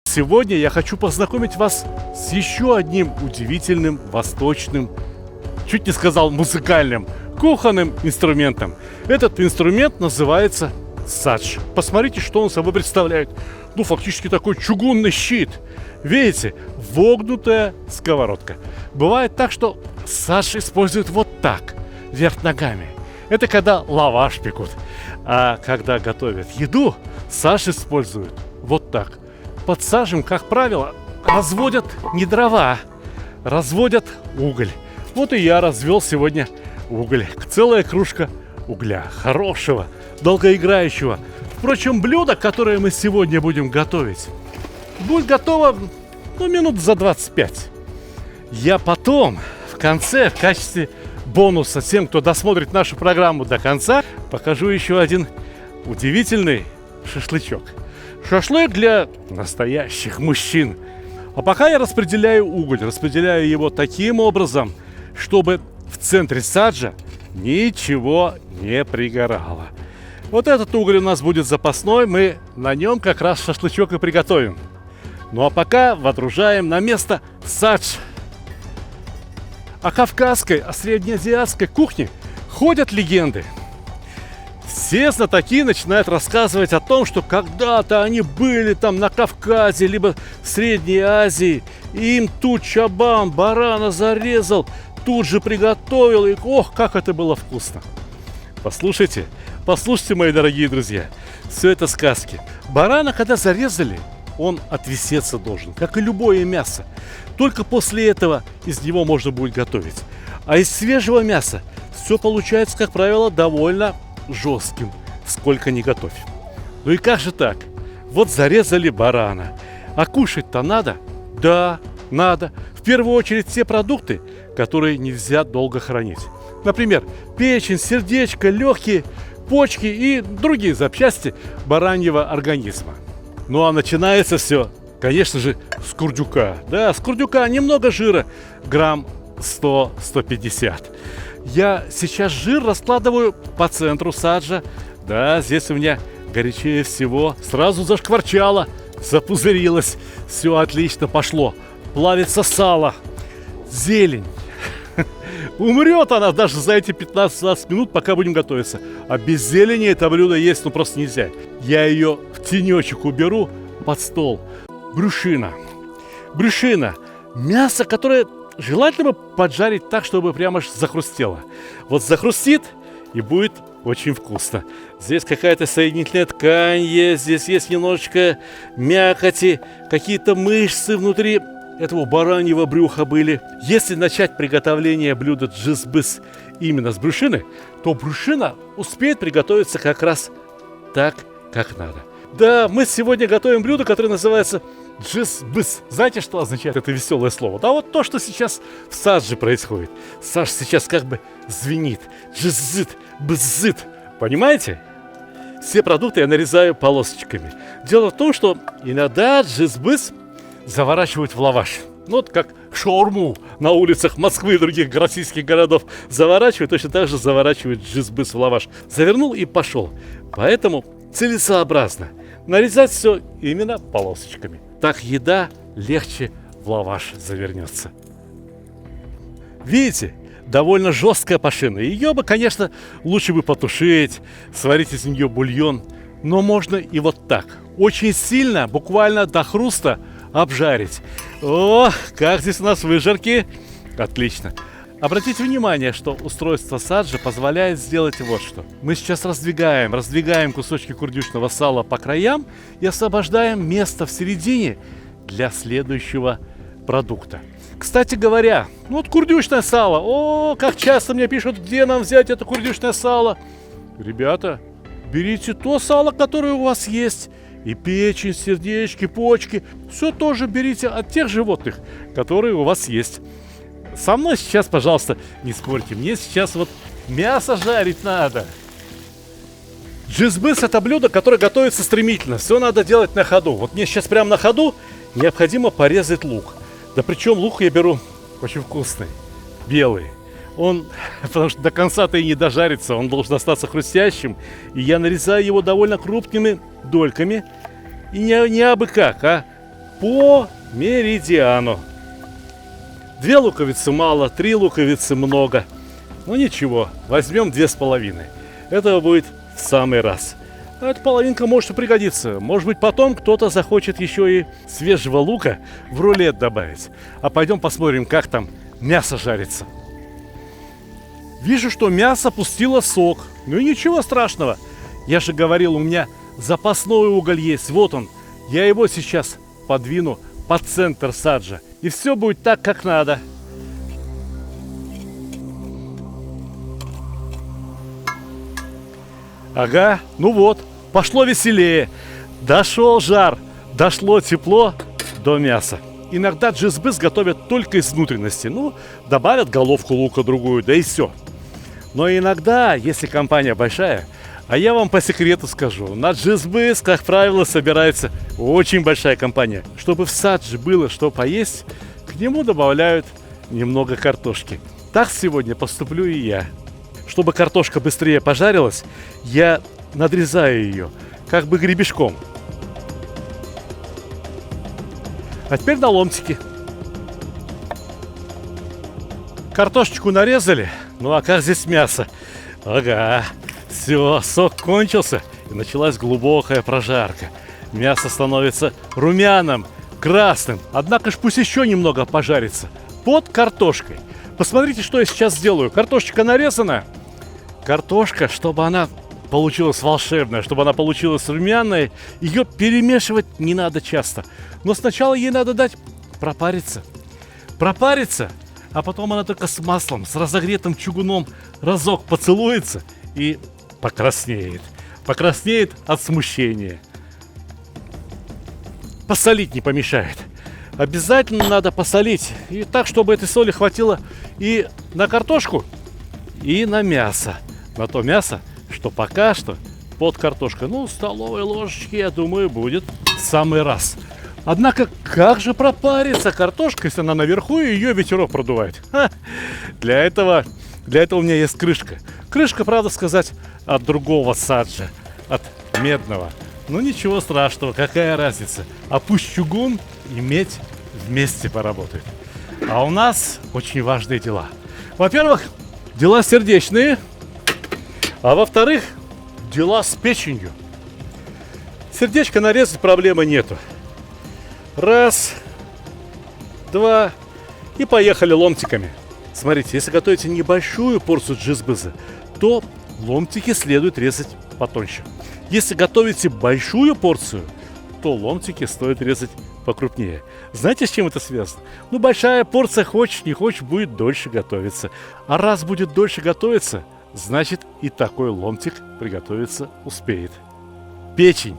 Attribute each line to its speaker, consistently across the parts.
Speaker 1: Сегодня я хочу познакомить вас с еще одним удивительным восточным, чуть не сказал музыкальным, кухонным инструментом. Этот инструмент называется садж. Посмотрите, что он собой представляет. Ну, фактически такой чугунный щит. Видите, вогнутая сковородка. Бывает так, что садж используют вот так, вверх ногами. Это когда лаваш пекут. А когда готовят еду, садж используют вот так. Под сажем, как правило, разводят не дрова, разводят уголь. Вот и я развел сегодня уголь. Целая кружка угля. Хорошего, долгоиграющего. Впрочем, блюдо, которое мы сегодня будем готовить, будет готово минут за 25. Я потом, в конце, в качестве бонуса тем, кто досмотрит нашу программу до конца, покажу еще один удивительный шашлычок. Шашлык для настоящих мужчин. А пока я распределяю уголь. Распределяю его таким образом, чтобы в центре саджа ничего не пригорало. Вот этот уголь у нас будет запасной. Мы на нем как раз шашлычок и приготовим. Ну а пока водружаем на место садж. О кавказской, о среднеазиатской кухне ходят легенды. Все знатоки начинают рассказывать о том, что когда-то они были там на Кавказе, либо в Средней Азии, и им тут чабан барана зарезал, тут же приготовил, и ох, как это было вкусно. Послушайте, мои дорогие друзья, все это сказки. Барана, когда зарезали, он отвеситься должен, как и любое мясо. Только после этого из него можно будет готовить. А из свежего мяса все получается, как правило, довольно жестким, сколько ни готовь. Ну и как же так? Вот зарезали барана. А кушать-то надо? Да, надо. В первую очередь те продукты, которые нельзя долго хранить. Например, печень, сердечко, легкие, почки и другие запчасти бараньего организма. Ну а начинается все, конечно же, с курдюка. Да, с курдюка немного жира, грамм 100-150. Я сейчас жир раскладываю по центру саджа. Да, здесь у меня горячее всего. Сразу зашкварчало, запузырилось. Все отлично пошло. Плавится сало, зелень. Умрет она даже за эти 15-20 минут, пока будем готовиться. А без зелени это блюдо есть просто нельзя. Я ее в тенечек уберу под стол. Брюшина. Мясо, которое желательно бы поджарить так, чтобы прямо аж захрустело. Вот захрустит, и будет очень вкусно. Здесь какая-то соединительная ткань есть, здесь есть немножечко мякоти, какие-то мышцы внутри этого бараньего брюха были. Если начать приготовление блюда джизбыс именно с брюшины, то брюшина успеет приготовиться как раз так, как надо. Да, мы сегодня готовим блюдо, которое называется джизбыс. Знаете, что означает это веселое слово? Да вот то, что сейчас в садже происходит. Садж сейчас как бы звенит. Джиззит, бззит. Понимаете? Все продукты я нарезаю полосочками. Дело в том, что иногда джизбыс заворачивают в лаваш. Ну, вот как шаурму на улицах Москвы и других российских городов заворачивают, точно так же заворачивают джизбыс в лаваш. Завернул и пошел. Поэтому целесообразно нарезать все именно полосочками. Так еда легче в лаваш завернется. Видите, довольно жесткая пашина. Ее бы, конечно, лучше бы потушить, сварить из нее бульон. Но можно и вот так. Очень сильно, буквально до хруста обжарить. О, как здесь у нас выжарки. Отлично. Обратите внимание, что устройство саджа позволяет сделать вот что. Мы сейчас раздвигаем кусочки курдючного сала по краям и освобождаем место в середине для следующего продукта. Кстати говоря, вот курдючное сало. О, как часто мне пишут, где нам взять это курдючное сало. Ребята, берите то сало, которое у вас есть. И печень, сердечки, почки. Все тоже берите от тех животных, которые у вас есть. Со мной сейчас, пожалуйста, не спорьте. Мне сейчас вот мясо жарить надо. Джизбыс — это блюдо, которое готовится стремительно. Все надо делать на ходу. Вот мне сейчас прямо на ходу необходимо порезать лук. Да причем лук я беру очень вкусный, белый. Он, потому что до конца-то и не дожарится, он должен остаться хрустящим. И я нарезаю его довольно крупными дольками. И не абы как, а по меридиану. 2 луковицы мало, 3 луковицы много. Ну ничего, возьмем 2,5. Этого будет в самый раз. А эта половинка может и пригодиться. Может быть, потом кто-то захочет еще и свежего лука в рулет добавить. А пойдем посмотрим, как там мясо жарится. Вижу, что мясо пустило сок. Ну и ничего страшного. Я же говорил, у меня запасной уголь есть. Вот он. Я его сейчас подвину под центр саджа. И все будет так, как надо. Ага, ну вот, пошло веселее. Дошел жар, дошло тепло до мяса. Иногда джизбыс готовят только из внутренности. Ну, добавят головку лука другую, да и все. Но иногда, если компания большая, а я вам по секрету скажу, на джизбыс, как правило, собирается очень большая компания. Чтобы в садже было что поесть, к нему добавляют немного картошки. Так сегодня поступлю и я. Чтобы картошка быстрее пожарилась, я надрезаю ее, как бы гребешком. А теперь на ломтики. Картошечку нарезали. Ну а как здесь мясо? Ага, все, сок кончился, и началась глубокая прожарка. Мясо становится румяным, красным. Однако ж пусть еще немного пожарится под картошкой. Посмотрите, что я сейчас сделаю. Картошечка нарезана. Картошка, чтобы она получилась волшебная, чтобы она получилась румяная, ее перемешивать не надо часто. Но сначала ей надо дать пропариться. Пропариться, а потом она только с маслом, с разогретым чугуном разок поцелуется и покраснеет. Покраснеет от смущения. Посолить не помешает. Обязательно надо посолить. И так, чтобы этой соли хватило и на картошку, и на мясо. На то мясо, что пока что под картошкой. Ну, столовой ложечки, я думаю, будет в самый раз. Однако, как же пропарится картошка, если она наверху, и ее ветерок продувает? Ха! Для этого у меня есть крышка. Крышка, правда сказать, от другого саджа, от медного. Ну, ничего страшного, какая разница. А пусть чугун и медь вместе поработают. А у нас очень важные дела. Во-первых, дела сердечные. А во-вторых, дела с печенью. Сердечко нарезать проблемы нету. Раз, два, и поехали ломтиками. Смотрите, если готовите небольшую порцию джизбыза, то ломтики следует резать потоньше. Если готовите большую порцию, то ломтики стоит резать покрупнее. Знаете, с чем это связано? Ну, большая порция, хочешь не хочешь, будет дольше готовиться. А раз будет дольше готовиться, значит и такой ломтик приготовиться успеет. Печень.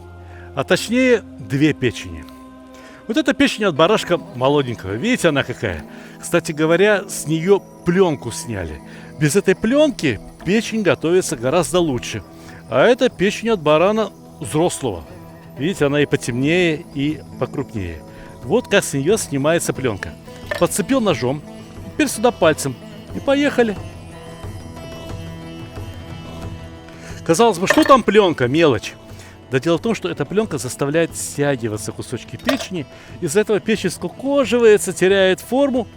Speaker 1: А точнее, 2 печени. Вот эта печень от барашка молоденького. Видите, она какая? Кстати говоря, с нее пленку сняли. Без этой пленки печень готовится гораздо лучше. А это печень от барана взрослого. Видите, она и потемнее, и покрупнее. Вот как с нее снимается пленка. Подцепил ножом, теперь сюда пальцем. И поехали. Казалось бы, что там пленка? Мелочь. Да дело в том, что эта пленка заставляет стягиваться кусочки печени. Из-за этого печень скукоживается, теряет форму.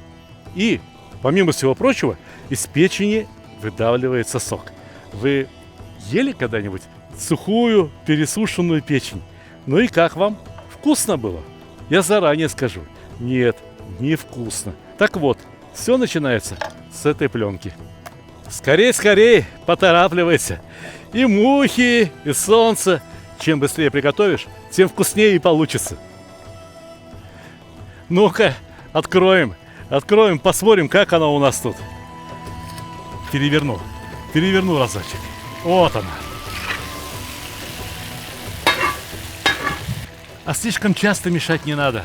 Speaker 1: И, помимо всего прочего, из печени выдавливается сок. Вы ели когда-нибудь сухую, пересушенную печень? Ну и как вам? Вкусно было? Я заранее скажу. Нет, не вкусно. Так вот, все начинается с этой пленки. Скорей, скорей, поторапливайся. И мухи, и солнце. Чем быстрее приготовишь, тем вкуснее и получится. Ну-ка, откроем, посмотрим, как она у нас тут. Переверну разочек. Вот она. А слишком часто мешать не надо.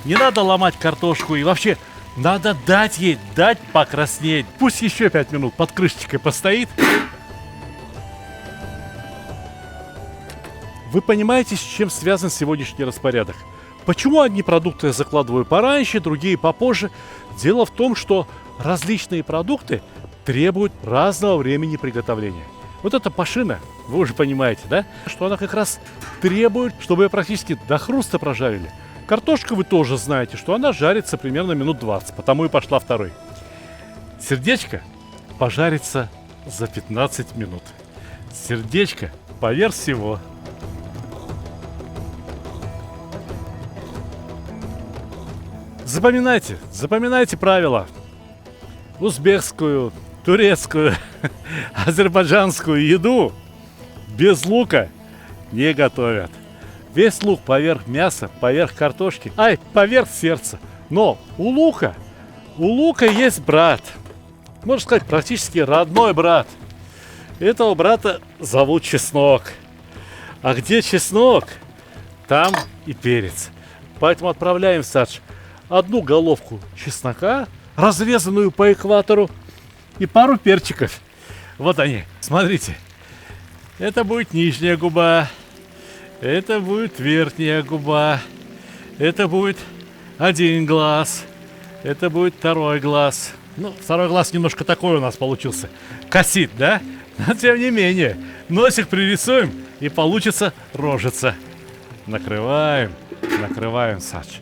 Speaker 1: Не надо ломать картошку. И вообще, надо дать покраснеть. Пусть еще 5 минут под крышечкой постоит. Вы понимаете, с чем связан сегодняшний распорядок? Почему одни продукты я закладываю пораньше, другие попозже? Дело в том, что различные продукты требуют разного времени приготовления. Вот эта пашина, вы уже понимаете, да, что она как раз требует, чтобы ее практически до хруста прожарили. Картошку вы тоже знаете, что она жарится примерно минут 20, потому и пошла второй. Сердечко пожарится за 15 минут. Сердечко поверх всего. Запоминайте правила. Узбекскую, турецкую, азербайджанскую еду без лука не готовят. Весь лук поверх мяса, поверх картошки, поверх сердца. Но у лука есть брат. Можно сказать, практически родной брат. Этого брата зовут чеснок. А где чеснок, там и перец. Поэтому отправляем в садж одну головку чеснока, разрезанную по экватору, и пару перчиков. Вот они, смотрите. Это будет нижняя губа. Это будет верхняя губа. Это будет один глаз. Это будет второй глаз. Ну, второй глаз немножко такой у нас получился. Косит, да? Но тем не менее, носик пририсуем, и получится рожица. Накрываем садж.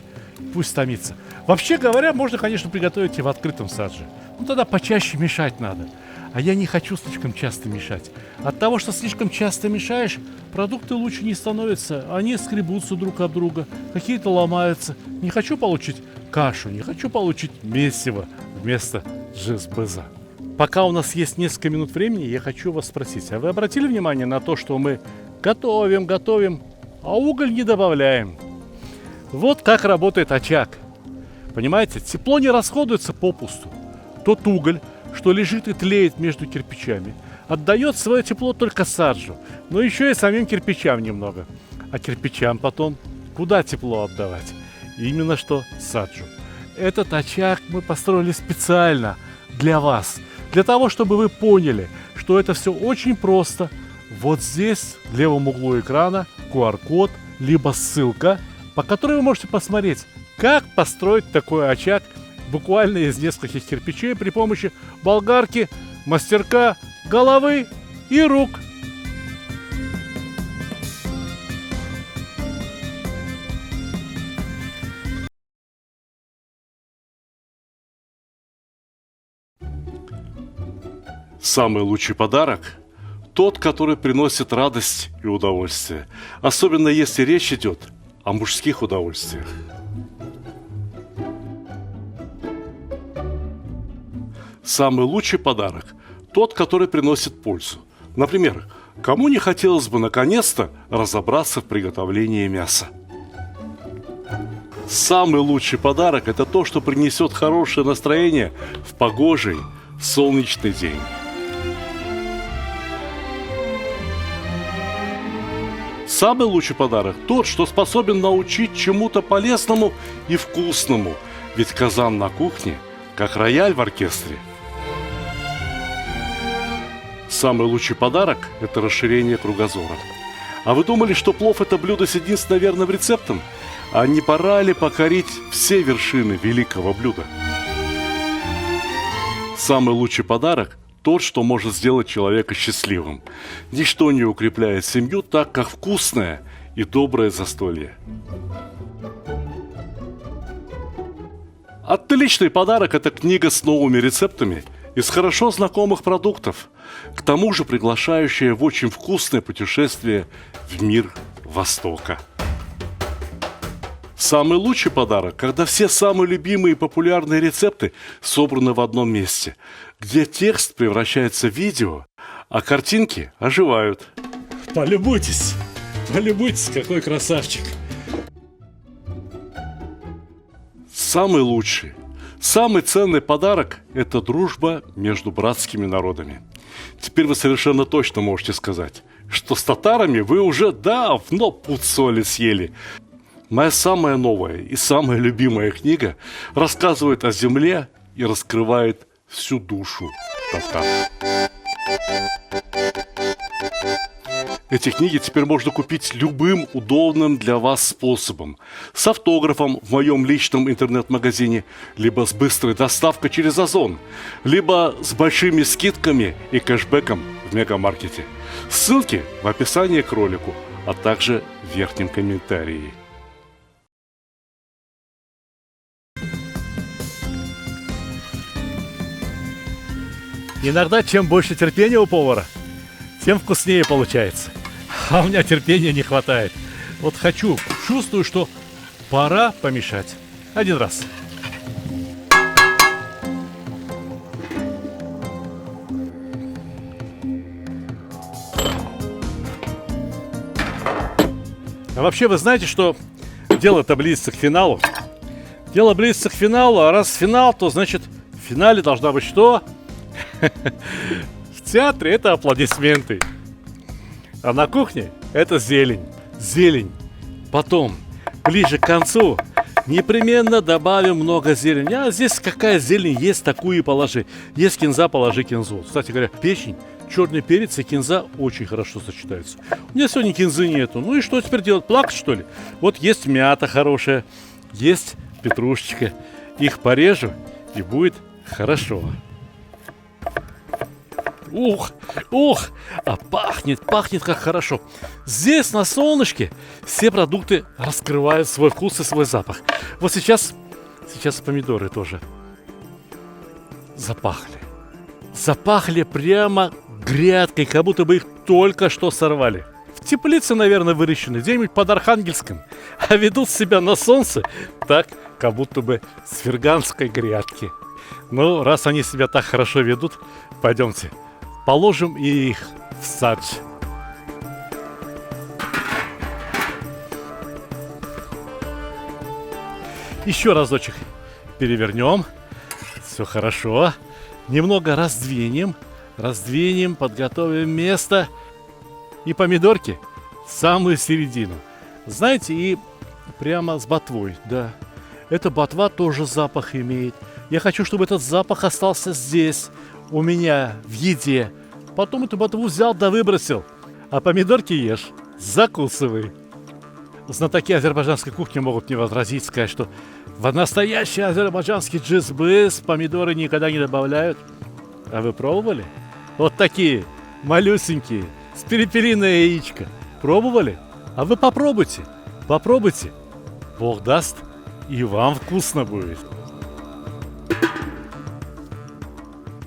Speaker 1: Пусть томится. Вообще говоря, можно, конечно, приготовить и в открытом садже. Ну, тогда почаще мешать надо. А я не хочу слишком часто мешать. От того, что слишком часто мешаешь, продукты лучше не становятся. Они скребутся друг об друга, какие-то ломаются. Не хочу получить кашу, не хочу получить месиво вместо джизбеза. Пока у нас есть несколько минут времени, я хочу вас спросить. А вы обратили внимание на то, что мы готовим, а уголь не добавляем? Вот как работает очаг. Понимаете, тепло не расходуется попусту. Тот уголь, что лежит и тлеет между кирпичами, отдает свое тепло только саджу, но еще и самим кирпичам немного. А кирпичам потом куда тепло отдавать? Именно что саджу. Этот очаг мы построили специально для вас, для того, чтобы вы поняли, что это все очень просто. Вот здесь, в левом углу экрана, QR-код, либо ссылка, по которой вы можете посмотреть, как построить такой очаг буквально из нескольких кирпичей при помощи болгарки, мастерка, головы и рук.
Speaker 2: Самый лучший подарок – тот, который приносит радость и удовольствие, особенно если речь идет о мужских удовольствиях. Самый лучший подарок – тот, который приносит пользу. Например, кому не хотелось бы наконец-то разобраться в приготовлении мяса? Самый лучший подарок – это то, что принесет хорошее настроение в погожий, солнечный день. Самый лучший подарок – тот, что способен научить чему-то полезному и вкусному, ведь казан на кухне, как рояль в оркестре. Самый лучший подарок – это расширение кругозора. А вы думали, что плов – это блюдо с единственным верным рецептом? А не пора ли покорить все вершины великого блюда? Самый лучший подарок – тот, что может сделать человека счастливым. Ничто не укрепляет семью так, как вкусное и доброе застолье. Отличный подарок – это книга с новыми рецептами из хорошо знакомых продуктов, к тому же приглашающая в очень вкусное путешествие в мир Востока. Самый лучший подарок, когда все самые любимые и популярные рецепты собраны в одном месте, где текст превращается в видео, а картинки оживают.
Speaker 1: Полюбуйтесь, какой красавчик.
Speaker 2: Самый лучший, самый ценный подарок – это дружба между братскими народами. Теперь вы совершенно точно можете сказать, что с татарами вы уже давно пуд соли съели. Моя самая новая и самая любимая книга рассказывает о земле и раскрывает всю душу татар. Эти книги теперь можно купить любым удобным для вас способом. С автографом в моем личном интернет-магазине, либо с быстрой доставкой через Озон, либо с большими скидками и кэшбэком в мегамаркете. Ссылки в описании к ролику, а также в верхнем комментарии.
Speaker 1: Иногда чем больше терпения у повара, тем вкуснее получается. А у меня терпения не хватает. Вот хочу, чувствую, что пора помешать. Один раз. А вообще вы знаете, что дело-то близится к финалу? Дело близится к финалу, а раз финал, то значит в финале должна быть что? В театре это аплодисменты. А на кухне это зелень. Зелень. Потом, ближе к концу, непременно добавим много зелени. А здесь какая зелень есть, такую и положи. Есть кинза, положи кинзу. Кстати говоря, печень, черный перец и кинза очень хорошо сочетаются. У меня сегодня кинзы нету. Ну и что теперь делать? Плакать, что ли? Вот есть мята хорошая, есть петрушечка. Их порежу, и будет хорошо. Ух, ух, а пахнет как хорошо. Здесь на солнышке все продукты раскрывают свой вкус и свой запах. Вот сейчас помидоры тоже запахли. Запахли прямо грядкой, как будто бы их только что сорвали. В теплице, наверное, выращены, где-нибудь под Архангельском. А ведут себя на солнце так, как будто бы с ферганской грядки. Ну, раз они себя так хорошо ведут, пойдемте. Положим их в садж. Еще разочек перевернем. Все хорошо. Немного раздвинем. Подготовим место. И помидорки в самую середину. Знаете, и прямо с ботвой, да. Эта ботва тоже запах имеет. Я хочу, чтобы этот запах остался здесь, у меня, в еде. Потом эту ботву взял да выбросил. А помидорки ешь, закусывай. Знатоки азербайджанской кухни могут не возразить, сказать, что в настоящий азербайджанский джизбыс помидоры никогда не добавляют. А вы пробовали? Вот такие, малюсенькие, с перепелиное яичко. Пробовали? А вы попробуйте. Попробуйте. Бог даст, и вам вкусно будет.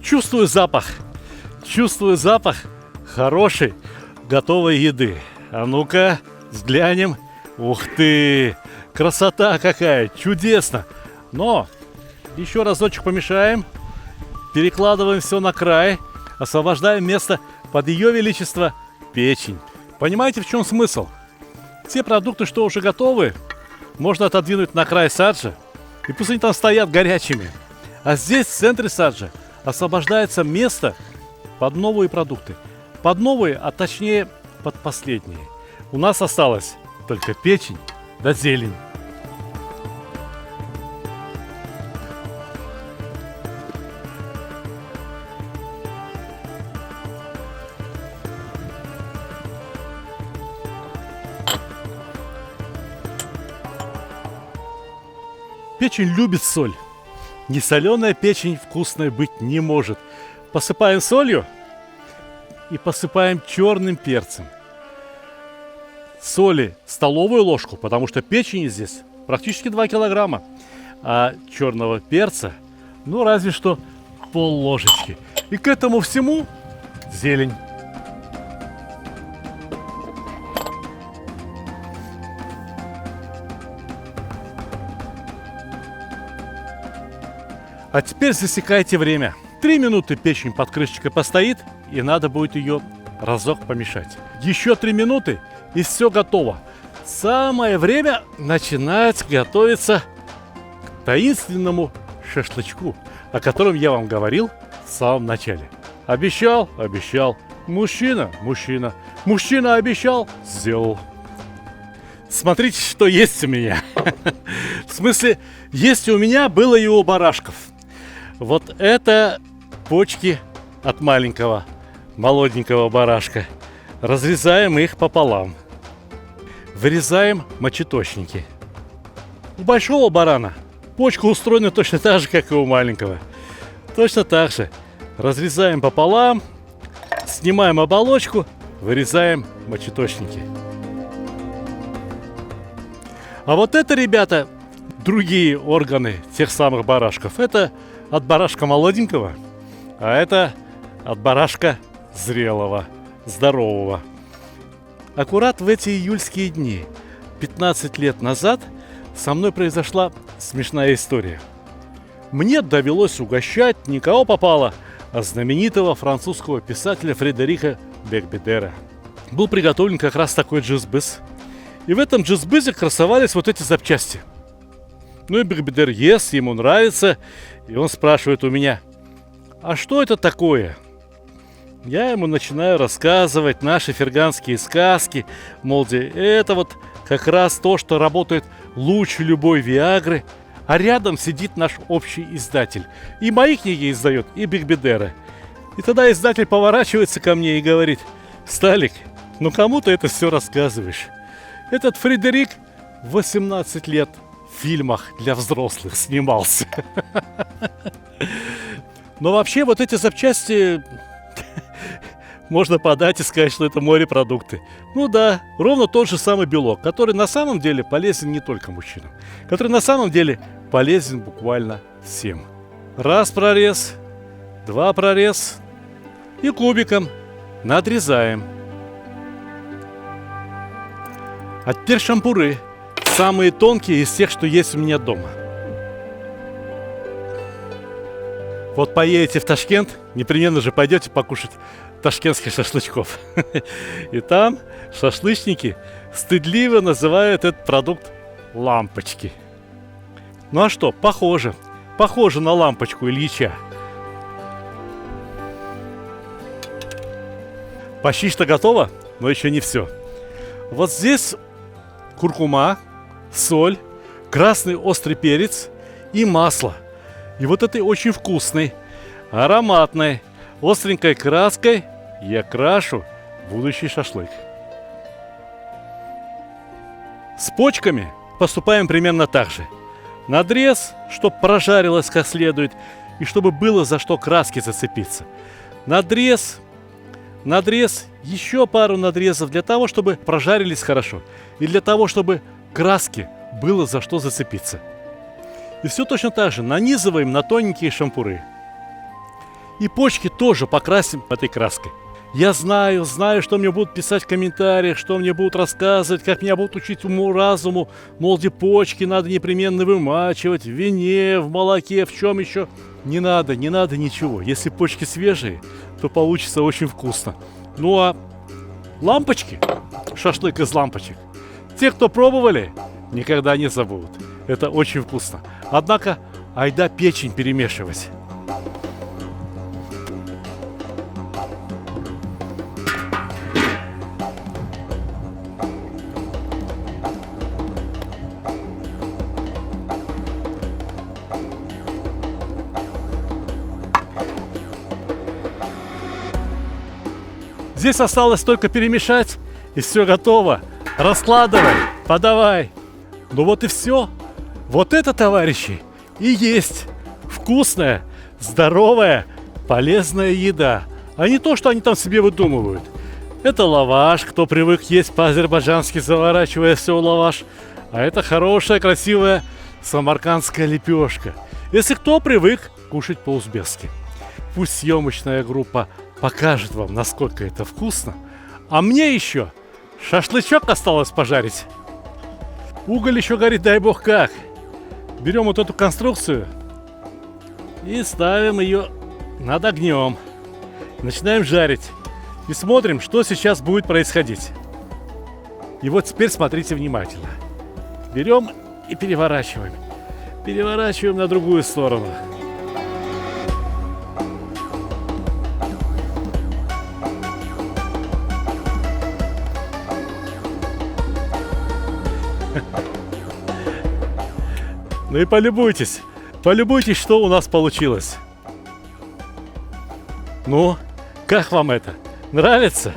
Speaker 1: Чувствую запах хорошей готовой еды. А ну-ка, взглянем. Ух ты, красота какая, чудесно. Но еще разочек помешаем. Перекладываем все на край. Освобождаем место под ее величество печень. Понимаете, в чем смысл? Те продукты, что уже готовы, можно отодвинуть на край саджа. И пусть они там стоят горячими. А здесь, в центре саджа, освобождается место под новые продукты. Под новые, а точнее под последние. У нас осталось только печень да зелень. Печень любит соль. Несоленая печень вкусной быть не может. Посыпаем солью и посыпаем черным перцем. Соли столовую ложку, потому что печени здесь практически 2 килограмма. А черного перца, ну разве что пол-ложечки. И к этому всему зелень. А теперь засекайте время. 3 минуты печень под крышечкой постоит, и надо будет ее разок помешать. Еще 3 минуты, и все готово. Самое время начинать готовиться к таинственному шашлычку, о котором я вам говорил в самом начале. Обещал, обещал. Мужчина обещал, сделал. Смотрите, что есть у меня. В смысле, есть у меня, было и у барашков. Вот это почки от маленького, молоденького барашка. разрезаем их пополам. Вырезаем мочеточники. У большого барана почка устроена точно так же, как и у маленького. Точно так же. Разрезаем пополам, снимаем оболочку, вырезаем мочеточники. А вот это, ребята, другие органы тех самых барашков. Это от барашка молоденького, а это от барашка зрелого, здорового. Аккурат в эти июльские дни, 15 лет назад, со мной произошла смешная история. Мне довелось угощать не кого попало, а знаменитого французского писателя Фредерика Бекбедера. Был приготовлен как раз такой джизбыз. И в этом джизбызе красовались вот эти запчасти. Ну и Бекбедер ест, ему нравится, и он спрашивает у меня: а что это такое? Я ему начинаю рассказывать наши ферганские сказки, мол, это вот как раз то, что работает лучше любой виагры, а рядом сидит наш общий издатель. И мои книги издает, и Бекбедера. И тогда издатель поворачивается ко мне и говорит: Сталик, ну кому ты это все рассказываешь? Этот Фредерик 18 лет в фильмах для взрослых снимался. Но вообще вот эти запчасти можно подать и сказать, что это морепродукты. Ну да, ровно тот же самый белок, который на самом деле полезен не только мужчинам, который на самом деле полезен буквально всем. Раз прорез, два прорез и кубиком надрезаем. А теперь шампуры, самые тонкие из тех, что есть у меня дома. Вот поедете в Ташкент, непременно же пойдете покушать ташкентских шашлычков. И там шашлычники стыдливо называют этот продукт лампочки. Ну а что, похоже. Похоже на лампочку Ильича. Почти что готово, но еще не все. Вот здесь куркума, соль, красный острый перец и масло. И вот этой очень вкусной, ароматной, остренькой краской я крашу будущий шашлык. С почками поступаем примерно так же. Надрез, чтобы прожарилось как следует, и чтобы было за что краски зацепиться. Надрез, еще пару надрезов для того, чтобы прожарились хорошо. И для того, чтобы краски было за что зацепиться. И все точно так же нанизываем на тоненькие шампуры. И почки тоже покрасим этой краской. Я знаю, что мне будут писать в комментариях, что мне будут рассказывать, как меня будут учить уму-разуму. Мол, почки надо непременно вымачивать в вине, в молоке, в чем еще. Не надо ничего. Если почки свежие, то получится очень вкусно. Ну а лампочки, шашлык из лампочек, те, кто пробовали, никогда не забудут. Это очень вкусно. Однако, айда печень перемешивать. Здесь осталось только перемешать, и все готово. Раскладывай, подавай. Ну вот и все. Вот это, товарищи, и есть вкусная, здоровая, полезная еда. А не то, что они там себе выдумывают. Это лаваш, кто привык есть по-азербайджански, заворачивая все в лаваш. А это хорошая, красивая самаркандская лепешка. Если кто привык кушать по-узбекски. Пусть съемочная группа покажет вам, насколько это вкусно. А мне еще шашлычок осталось пожарить. Уголь еще горит, дай бог как. Берем вот эту конструкцию и ставим ее над огнем. Начинаем жарить. И смотрим, что сейчас будет происходить. И вот теперь смотрите внимательно. Берем и переворачиваем. Переворачиваем на другую сторону. Ну и полюбуйтесь, что у нас получилось. Ну, как вам это? Нравится?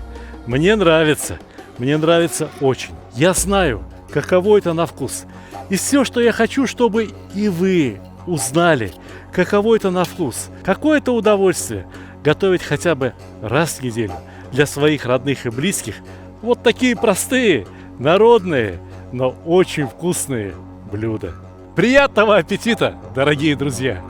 Speaker 1: Мне нравится очень. Я знаю, каково это на вкус. И все, что я хочу, чтобы и вы узнали, каково это на вкус. Какое это удовольствие готовить хотя бы раз в неделю для своих родных и близких вот такие простые, народные, но очень вкусные блюда. Приятного аппетита, дорогие друзья!